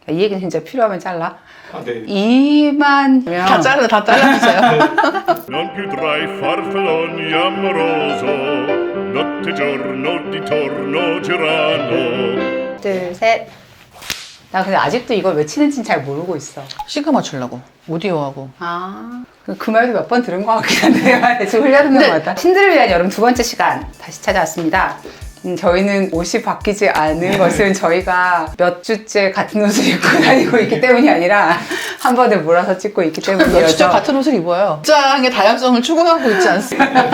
이 얘기는 진짜 필요하면 잘라. 네. 2만 다 잘라주세요. Non più tra i farfalloni amoroso, notte e giorno di torno girano. 둘, 셋. 나 근데 아직도 이걸 외치는지는 잘 모르고 있어. 시그 맞추려고. 오디오하고. 그 말도 몇 번 들은 것 같긴 한데 지금 흘려듣는 것 같다. 신들을 위한 여름 두 번째 시간 다시 찾아왔습니다. 저희는 옷이 바뀌지 않은 것은 저희가 몇 주째 같은 옷을 입고 다니고 있기 때문이 아니라 한 번에 몰아서 찍고 있기 몇 주째 때문이어서 같은 옷을 입어요. 직장의 다양성을 추구하고 있지 않습니다.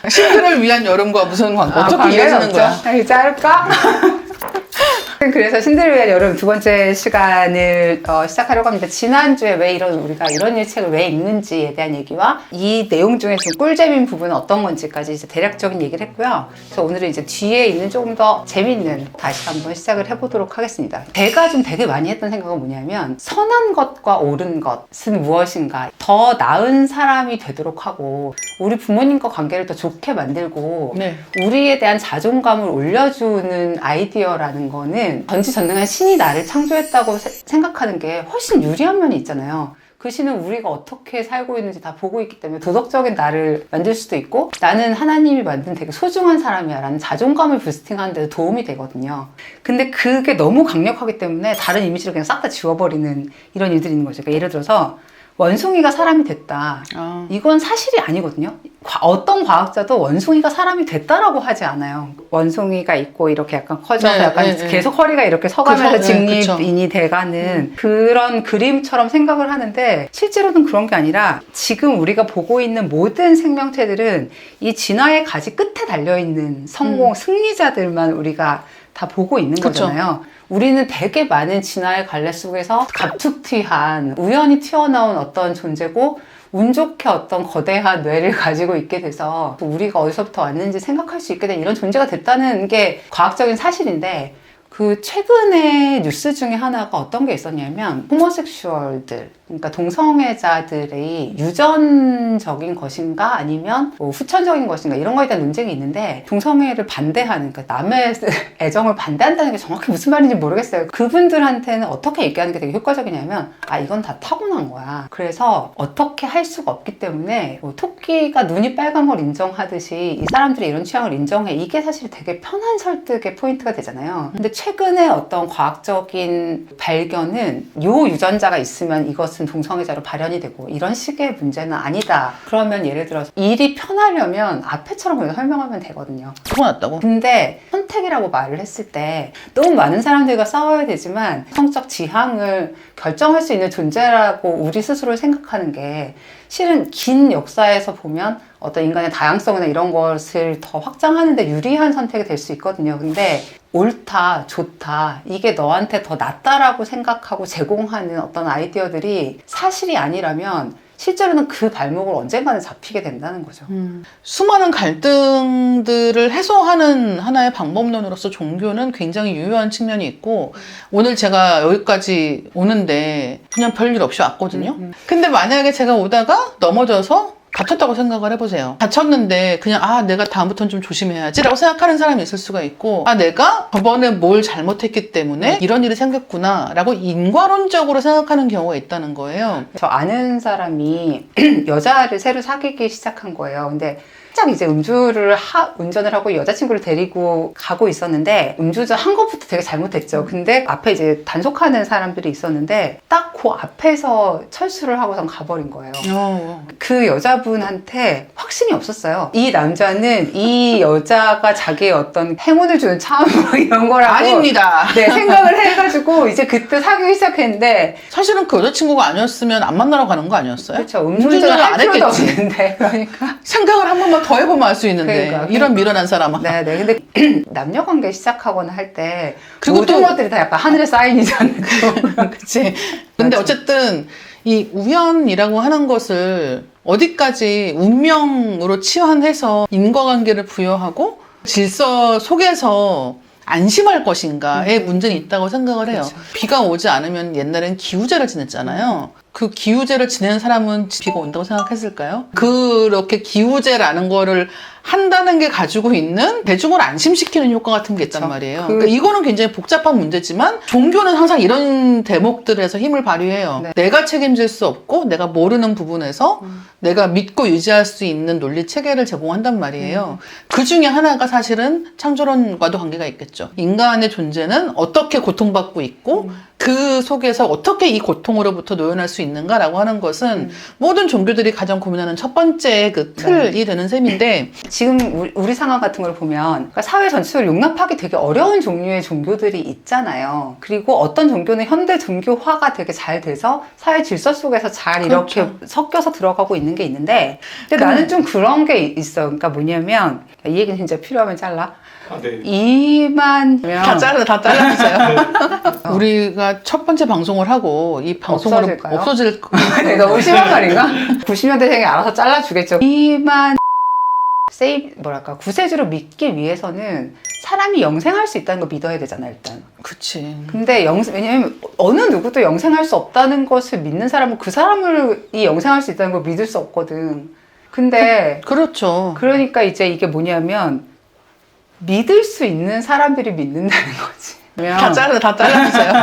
신들을 위한 여름과 무슨 관계? 어떻게 이어지는 거야? 이거 자를까? 그래서 신들을 위한 여름 두 번째 시간을 시작하려고 합니다. 지난주에 왜 우리가 이런 책을 왜 읽는지에 대한 얘기와 이 내용 중에 좀 꿀잼인 부분은 어떤 건지까지 이제 대략적인 얘기를 했고요. 그래서 오늘은 이제 뒤에 있는 조금 더 재밌는 다시 한번 시작을 해보도록 하겠습니다. 제가 좀 되게 많이 했던 생각은 뭐냐면 선한 것과 옳은 것은 무엇인가, 더 나은 사람이 되도록 하고 우리 부모님과 관계를 더 좋게 만들고 네. 우리에 대한 자존감을 올려주는 아이디어라는 거는 전지전능한 신이 나를 창조했다고 생각하는 게 훨씬 유리한 면이 있잖아요. 그 신은 우리가 어떻게 살고 있는지 다 보고 있기 때문에 도덕적인 나를 만들 수도 있고, 나는 하나님이 만든 되게 소중한 사람이야 라는 자존감을 부스팅하는 데도 도움이 되거든요. 근데 그게 너무 강력하기 때문에 다른 이미지를 그냥 싹 다 지워버리는 이런 일들이 있는 거죠. 그러니까 예를 들어서 원숭이가 사람이 됐다. 이건 사실이 아니거든요. 어떤 과학자도 원숭이가 사람이 됐다라고 하지 않아요. 원숭이가 있고 이렇게 약간 커져서 약간 계속 허리가 이렇게 서가면서 직립인이 돼가는 그런 그림처럼 생각을 하는데, 실제로는 그런 게 아니라 지금 우리가 보고 있는 모든 생명체들은 이 진화의 가지 끝에 달려있는 성공, 승리자들만 우리가 다 보고 있는 거잖아요. 우리는 되게 많은 진화의 갈래 속에서 갑툭튀한 우연히 튀어나온 어떤 존재고, 운 좋게 어떤 거대한 뇌를 가지고 있게 돼서 우리가 어디서부터 왔는지 생각할 수 있게 된 이런 존재가 됐다는 게 과학적인 사실인데, 그 최근에 뉴스 중에 하나가 어떤 게 있었냐면 호모섹슈얼들, 그러니까 동성애자들의 유전적인 것인가 아니면 뭐 후천적인 것인가 이런 거에 대한 논쟁이 있는데, 동성애를 반대하는, 그러니까 남의 애정을 반대한다는 게 정확히 무슨 말인지 모르겠어요. 그분들한테는 어떻게 얘기하는 게 되게 효과적이냐면, 이건 다 타고난 거야. 그래서 어떻게 할 수가 없기 때문에 뭐 토끼가 눈이 빨간 걸 인정하듯이 이 사람들이 이런 취향을 인정해. 이게 사실 되게 편한 설득의 포인트가 되잖아요. 근데 최근에 어떤 과학적인 발견은 요 유전자가 있으면 이것은 동성애자로 발현이 되고 이런 식의 문제는 아니다. 그러면 예를 들어서 일이 편하려면 앞에처럼 그냥 설명하면 되거든요. 타고났다고? 근데 선택이라고 말을 했을 때 너무 많은 사람들과 싸워야 되지만 성적 지향을 결정할 수 있는 존재라고 우리 스스로 생각하는 게, 실은 긴 역사에서 보면 어떤 인간의 다양성이나 이런 것을 더 확장하는 데 유리한 선택이 될 수 있거든요. 근데 옳다, 좋다, 이게 너한테 더 낫다라고 생각하고 제공하는 어떤 아이디어들이 사실이 아니라면 실제로는 그 발목을 언젠가는 잡히게 된다는 거죠. 수많은 갈등들을 해소하는 하나의 방법론으로서 종교는 굉장히 유효한 측면이 있고, 오늘 제가 여기까지 오는데 그냥 별일 없이 왔거든요. 근데 만약에 제가 오다가 넘어져서 다쳤다고 생각을 해보세요. 다쳤는데 그냥 내가 다음부터는 좀 조심해야지 라고 생각하는 사람이 있을 수가 있고, 내가 저번에 뭘 잘못했기 때문에 이런 일이 생겼구나 라고 인과론적으로 생각하는 경우가 있다는 거예요. 저 아는 사람이 여자를 새로 사귀기 시작한 거예요. 근데 살짝 이제 운전을 하고 여자친구를 데리고 가고 있었는데, 음주운전 한 것부터 되게 잘못했죠. 근데 앞에 이제 단속하는 사람들이 있었는데 딱 그 앞에서 철수를 하고선 가버린 거예요. 그 여자분한테 확신이 없었어요. 이 남자는 이 여자가 자기의 어떤 행운을 주는 차원으로 이런 거라고 아닙니다. 네, 생각을 해가지고 이제 그때 사귀기 시작했는데, 사실은 그 여자친구가 아니었으면 안 만나러 가는 거 아니었어요? 그렇죠. 음주운전을 할 필요도 없는데. 그러니까 생각을 한 번만 더 해보면 알 수 있는데. 그러니까. 이런 미련한 사람아. 네네. 근데 남녀 관계 시작하거나 할 때 모든 것들이 다 약간 하늘의 사인이잖아요. 그치. 근데 어쨌든 이 우연이라고 하는 것을 어디까지 운명으로 치환해서 인과관계를 부여하고 질서 속에서 안심할 것인가의 문제는 있다고 생각을 해요. 그렇죠. 비가 오지 않으면 옛날엔 기우제를 지냈잖아요. 그 기우제를 지내는 사람은 비가 온다고 생각했을까요? 그렇게 기우제라는 거를 한다는 게 가지고 있는 대중을 안심시키는 효과 같은 게 있단 그쵸. 말이에요. 그러니까 이거는 굉장히 복잡한 문제지만 종교는 항상 이런 대목들에서 힘을 발휘해요. 네. 내가 책임질 수 없고 내가 모르는 부분에서 내가 믿고 유지할 수 있는 논리 체계를 제공한단 말이에요. 그 중에 하나가 사실은 창조론과도 관계가 있겠죠. 인간의 존재는 어떻게 고통받고 있고 그 속에서 어떻게 이 고통으로부터 노연할 수 있는가라고 하는 것은 모든 종교들이 가장 고민하는 첫 번째 그 틀이 되는 셈인데 지금 우리 상황 같은 걸 보면 그러니까 사회 전체를 용납하기 되게 어려운 종류의 종교들이 있잖아요. 그리고 어떤 종교는 현대 종교화가 되게 잘 돼서 사회 질서 속에서 잘 이렇게 그렇죠. 섞여서 들어가고 있는 게 있는데 근데 나는 좀 그런 게 있어요. 그러니까 뭐냐면 이 얘기는 진짜 필요하면 잘라. 네. 이만 다 잘라주세요. 우리가 첫 번째 방송을 하고 이 방송으로 없어질까요? 없어질 네, 너무 심한 말인가? 90년대생이 알아서 잘라주겠죠. 이만 뭐랄까 구세주를 믿기 위해서는 사람이 영생할 수 있다는 걸 믿어야 되잖아 일단. 그치. 근데 왜냐면 어느 누구도 영생할 수 없다는 것을 믿는 사람은 그 사람을 이 영생할 수 있다는 걸 믿을 수 없거든. 근데 그렇죠. 그러니까 이제 이게 뭐냐면 믿을 수 있는 사람들이 믿는다는 거지. 다 잘라주세요.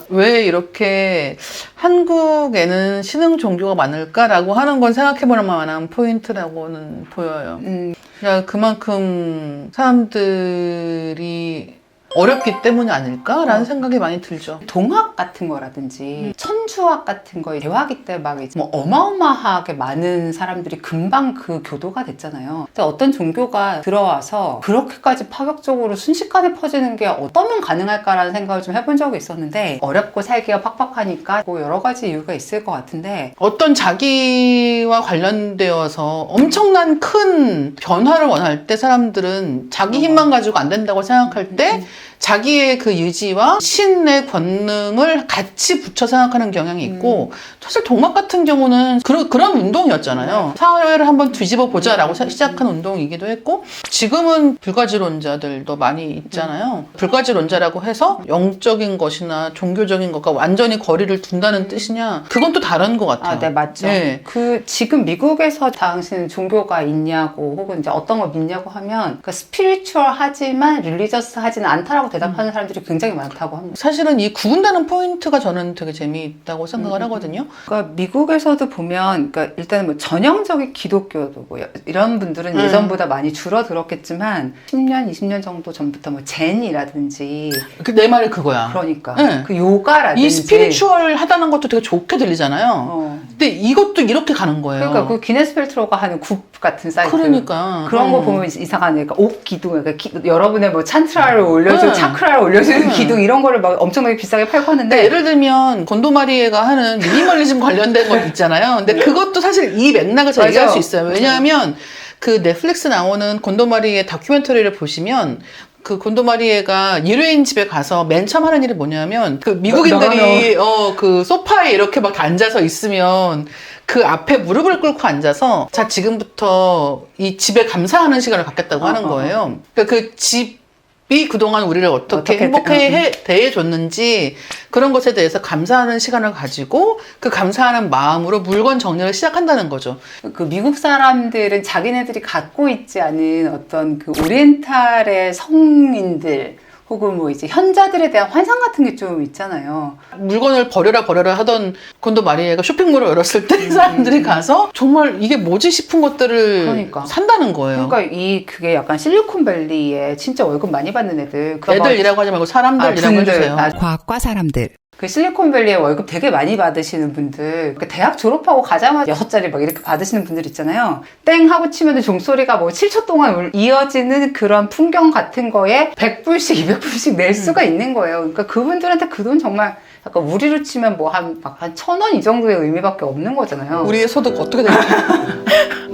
왜 이렇게 한국에는 신흥 종교가 많을까라고 하는 건 생각해볼 만한 포인트라고는 보여요. 그러니까 그만큼 사람들이 어렵기 때문이 아닐까라는 생각이 많이 들죠. 동학 같은 거라든지 천주학 같은 거에 대화기 때 막 뭐 어마어마하게 많은 사람들이 금방 그 교도가 됐잖아요. 근데 어떤 종교가 들어와서 그렇게까지 파격적으로 순식간에 퍼지는 게 어떠면 가능할까라는 생각을 좀 해본 적이 있었는데 어렵고 살기가 팍팍하니까 뭐 여러 가지 이유가 있을 것 같은데 어떤 자기와 관련되어서 엄청난 큰 변화를 원할 때 사람들은 자기 힘만 가지고 안 된다고 생각할 때 자기의 그 의지와 신의 권능을 같이 붙여 생각하는 경향이 있고 사실 동막 같은 경우는 그런 운동이었잖아요. 사회를 한번 뒤집어 보자라고 시작한 운동이기도 했고 지금은 불가지론자들도 많이 있잖아요. 불가지론자라고 해서 영적인 것이나 종교적인 것과 완전히 거리를 둔다는 뜻이냐 그건 또 다른 것 같아요. 아, 네, 맞죠. 네. 지금 미국에서 당신 종교가 있냐고 혹은 이제 어떤 걸 믿냐고 하면 그 스피리추얼하지만 릴리저스하지는 않다라고 대답하는 사람들이 굉장히 많다고 합니다. 사실은 이 구분되는 포인트가 저는 되게 재미있다고 생각을 하거든요. 그러니까 미국에서도 보면 그러니까 일단 뭐 전형적인 기독교도 뭐 이런 분들은 예전보다 많이 줄어들었겠지만 10년, 20년 정도 전부터 뭐 젠이라든지 내 말이 그거야. 그러니까 네. 그 요가라든지 이 스피리추얼 하다는 것도 되게 좋게 들리잖아요. 근데 이것도 이렇게 가는 거예요. 그러니까 그 기네스 펠트로가 하는 굽 같은 사이트 그러니까. 그런 거 보면 이상하네. 그러니까 옥 기둥, 그러니까 여러분의 뭐 찬트라를 올려주고 차크라를 올려주는 기둥 이런 거를 막 엄청나게 비싸게 팔고 하는데 예를 들면 곤도마리에가 하는 미니멀리즘 관련된 것 있잖아요. 근데 그것도 사실 이 맥락에서 맞아요. 얘기할 수 있어요. 왜냐하면 그 넷플릭스 나오는 곤도마리의 다큐멘터리를 보시면 그 곤도마리에가 유료인 집에 가서 맨 처음 하는 일이 뭐냐면 그 미국인들이 그 소파에 이렇게 막 앉아서 있으면 그 앞에 무릎을 꿇고 앉아서 자 지금부터 이 집에 감사하는 시간을 갖겠다고 하는 거예요. 그러니까 그 집이 그동안 우리를 어떻게 행복하게 대해줬는지 그런 것에 대해서 감사하는 시간을 가지고 그 감사하는 마음으로 물건 정리를 시작한다는 거죠. 그 미국 사람들은 자기네들이 갖고 있지 않은 어떤 그 오리엔탈의 성인들 혹은 뭐 이제 현자들에 대한 환상 같은 게 좀 있잖아요. 물건을 버려라 하던 곤도마리에가 쇼핑몰을 열었을 때 사람들이 가서 정말 이게 뭐지 싶은 것들을 그러니까. 산다는 거예요. 그러니까 그게 약간 실리콘밸리에 진짜 월급 많이 받는 애들. 애들이라고 하지 말고 사람들이라고 해주세요. 과학과 사람들. 그 실리콘밸리에 월급 되게 많이 받으시는 분들, 그 대학 졸업하고 가자마자 6자리 막 이렇게 받으시는 분들 있잖아요. 땡 하고 치면 종소리가 뭐 7초 동안 이어지는 그런 풍경 같은 거에 100불씩, 200불씩 낼 수가 있는 거예요. 그러니까 그분들한테 그 돈 정말 약간 우리로 치면 뭐 한 1,000원 이 정도의 의미밖에 없는 거잖아요. 우리의 소득 어떻게 될까?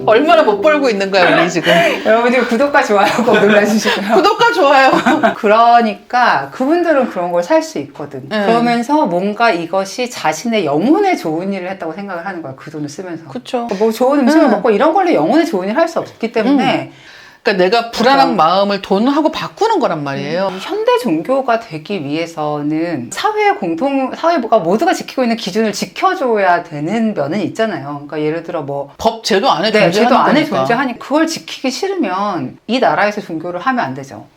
얼마나 못 벌고 있는 거야, 우리 지금. 여러분들 구독과 좋아요 꼭 눌러주시고요. 구독과 좋아요. 그러니까 그분들은 그런 걸 살 수 있거든. 네. 그러면서 뭔가 이것이 자신의 영혼에 좋은 일을 했다고 생각을 하는 거야. 그 돈을 쓰면서. 그쵸. 뭐 좋은 음식을 먹고 이런 걸로 영혼에 좋은 일 할 수 없기 때문에 그러니까 내가 불안한 마음을 돈하고 바꾸는 거란 말이에요. 이 현대 종교가 되기 위해서는 사회가 모두가 지키고 있는 기준을 지켜줘야 되는 면은 있잖아요. 그러니까 예를 들어 뭐 법 제도 안에 네, 제도 안에 거니까. 존재하니 그걸 지키기 싫으면 이 나라에서 종교를 하면 안 되죠.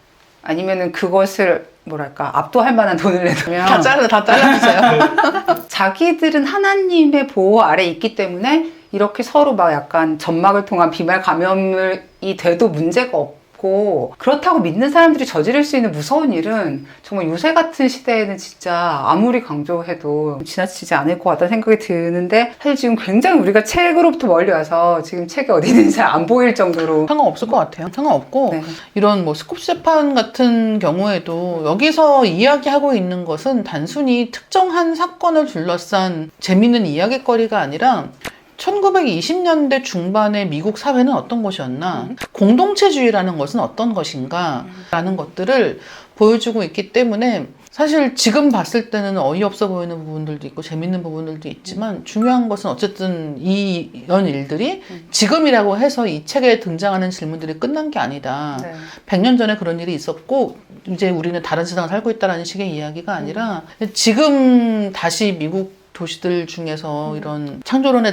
아니면은 그것을 뭐랄까 압도할 만한 돈을 내면 다 잘라주세요. 자기들은 하나님의 보호 아래 있기 때문에 이렇게 서로 막 약간 점막을 통한 비말 감염이 돼도 문제가 없고 그렇다고 믿는 사람들이 저지를 수 있는 무서운 일은 정말 요새 같은 시대에는 진짜 아무리 강조해도 지나치지 않을 것 같다는 생각이 드는데 사실 지금 굉장히 우리가 책으로부터 멀리 와서 지금 책이 어디 있는지 잘 안 보일 정도로 상관없을 것 같아요. 상관없고 네. 이런 뭐 스콥스 재판 같은 경우에도 여기서 이야기하고 있는 것은 단순히 특정한 사건을 둘러싼 재밌는 이야기거리가 아니라 1920년대 중반의 미국 사회는 어떤 것이었나? 공동체주의라는 것은 어떤 것인가? 라는 것들을 보여주고 있기 때문에 사실 지금 봤을 때는 어이없어 보이는 부분들도 있고 재밌는 부분들도 있지만 중요한 것은 어쨌든 이런 일들이 지금이라고 해서 이 책에 등장하는 질문들이 끝난 게 아니다. 네. 100년 전에 그런 일이 있었고 이제 우리는 다른 세상을 살고 있다라는 식의 이야기가 아니라 지금 다시 미국 도시들 중에서 이런 창조론에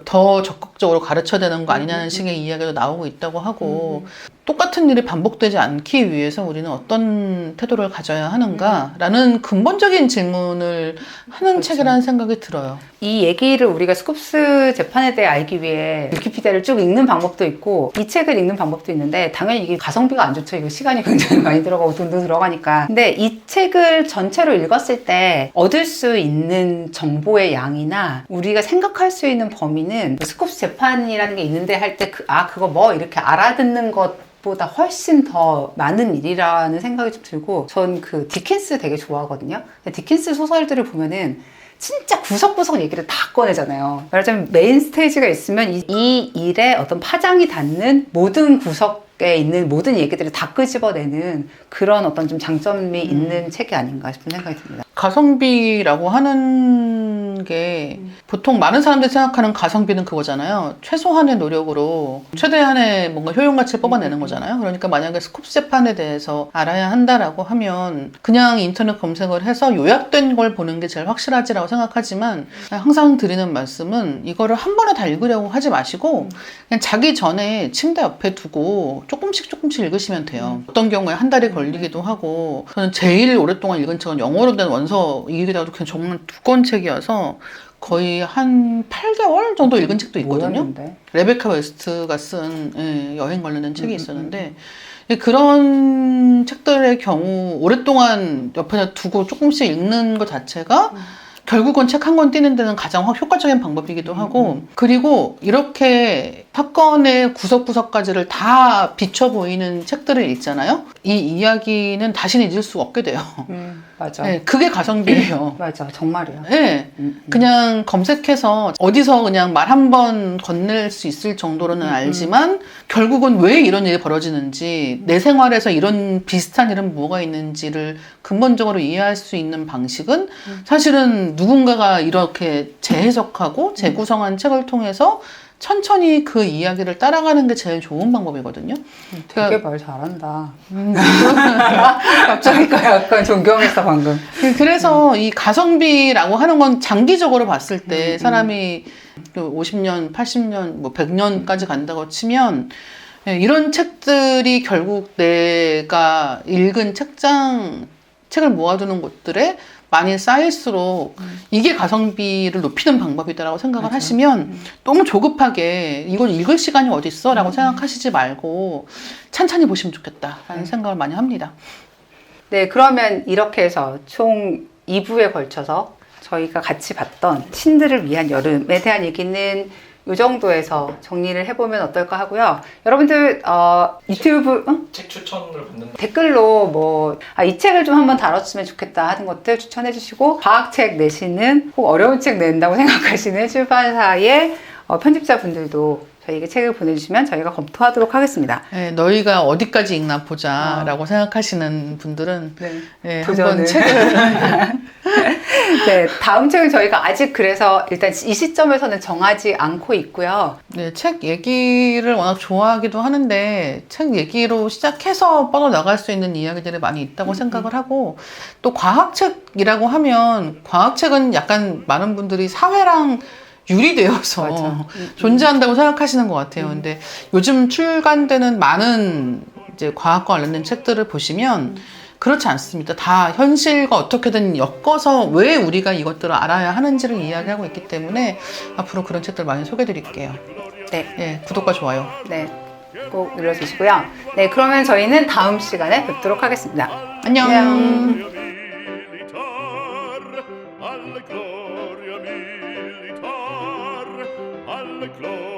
더 적극적으로 가르쳐야 되는 거 아니냐는 식의 이야기도 나오고 있다고 하고 똑같은 일이 반복되지 않기 위해서 우리는 어떤 태도를 가져야 하는가라는 근본적인 질문을 하는 그렇죠. 책이라는 생각이 들어요. 이 얘기를 우리가 스콥스 재판에 대해 알기 위해 위키피디아를 쭉 읽는 방법도 있고 이 책을 읽는 방법도 있는데 당연히 이게 가성비가 안 좋죠. 이거 시간이 굉장히 많이 들어가고 돈도 들어가니까. 근데 이 책을 전체로 읽었을 때 얻을 수 있는 정보의 양이나 우리가 생각할 수 있는 범위는 스콥스 재판이라는 게 있는데 할 때 그거 뭐 이렇게 알아듣는 것 보다 훨씬 더 많은 일이라는 생각이 좀 들고 전 그 디킨스 되게 좋아하거든요. 디킨스 소설들을 보면은 진짜 구석구석 얘기를 다 꺼내잖아요. 말하자면 메인 스테이지가 있으면 이 일에 어떤 파장이 닿는 모든 구석에 있는 모든 얘기들을 다 끄집어내는 그런 어떤 좀 장점이 있는 책이 아닌가 싶은 생각이 듭니다. 가성비라고 하는 게 보통 많은 사람들이 생각하는 가성비는 그거잖아요. 최소한의 노력으로 최대한의 뭔가 효용가치를 뽑아내는 거잖아요. 그러니까 만약에 스콥스 재판에 대해서 알아야 한다라고 하면 그냥 인터넷 검색을 해서 요약된 걸 보는 게 제일 확실하지라고 생각하지만 항상 드리는 말씀은 이거를 한 번에 다 읽으려고 하지 마시고 그냥 자기 전에 침대 옆에 두고 조금씩 읽으시면 돼요. 어떤 경우에 한 달이 걸리기도 하고 저는 제일 오랫동안 읽은 책은 영어로 된 원서이기도 하고 그냥 정말 두꺼운 책이어서 거의 한 8개월 정도 읽은 책도 있거든요. 뭐였는데? 레베카 웨스트가 쓴 여행 관련된 책이 있었는데 그런 책들의 경우 오랫동안 옆에 두고 조금씩 읽는 것 자체가 결국은 책 한 권 띄는 데는 가장 효과적인 방법이기도 하고 그리고 이렇게 사건의 구석구석까지를 다 비춰 보이는 책들을 읽잖아요. 이 이야기는 다시는 잊을 수 없게 돼요. 맞아. 네, 그게 가성비예요. 맞아. 정말이야. 네, 그냥 검색해서 어디서 그냥 말 한 번 건넬 수 있을 정도로는 알지만 결국은 왜 이런 일이 벌어지는지 내 생활에서 이런 비슷한 일은 뭐가 있는지를 근본적으로 이해할 수 있는 방식은 사실은 누군가가 이렇게 재해석하고 재구성한 책을 통해서 천천히 그 이야기를 따라가는 게 제일 좋은 방법이거든요. 되게 말 잘한다. 갑자기 약간 존경했어 방금. 그래서 이 가성비라고 하는 건 장기적으로 봤을 때 사람이 50년, 80년, 뭐 100년까지 간다고 치면 이런 책들이 결국 내가 읽은 책을 모아두는 곳들에 많이 쌓일수록 이게 가성비를 높이는 방법이다라고 생각을 하시면 너무 조급하게 이걸 읽을 시간이 어디 있어? 라고 생각하시지 말고 찬찬히 보시면 좋겠다라는 생각을 많이 합니다. 네, 그러면 이렇게 해서 총 2부에 걸쳐서 저희가 같이 봤던 신들을 위한 여름에 대한 얘기는 이 정도에서 정리를 해보면 어떨까 하고요. 여러분들 유튜브 책 추천을 받는다. 댓글로 이 책을 좀 한번 다뤘으면 좋겠다 하는 것들 추천해 주시고 과학책 내시는 혹 어려운 책 낸다고 생각하시는 출판사의 편집자분들도 저희에게 책을 보내주시면 저희가 검토하도록 하겠습니다. 네, 너희가 어디까지 읽나 보자 라고 생각하시는 분들은 네. 네, 도전을. 한번 책을 네, 다음 책은 저희가 아직 그래서 일단 이 시점에서는 정하지 않고 있고요. 네, 책 얘기를 워낙 좋아하기도 하는데 책 얘기로 시작해서 뻗어나갈 수 있는 이야기들이 많이 있다고 생각을 하고 또 과학책이라고 하면 과학책은 약간 많은 분들이 사회랑 유리되어서 맞아. 존재한다고 생각하시는 것 같아요. 근데 요즘 출간되는 많은 이제 과학과 관련된 책들을 보시면 그렇지 않습니다. 다 현실과 어떻게든 엮어서 왜 우리가 이것들을 알아야 하는지를 이야기하고 있기 때문에 앞으로 그런 책들 많이 소개해 드릴게요. 네, 예, 구독과 좋아요. 네, 꼭 눌러주시고요. 네, 그러면 저희는 다음 시간에 뵙도록 하겠습니다. 안녕. 안녕. Gloria militar, alla gloria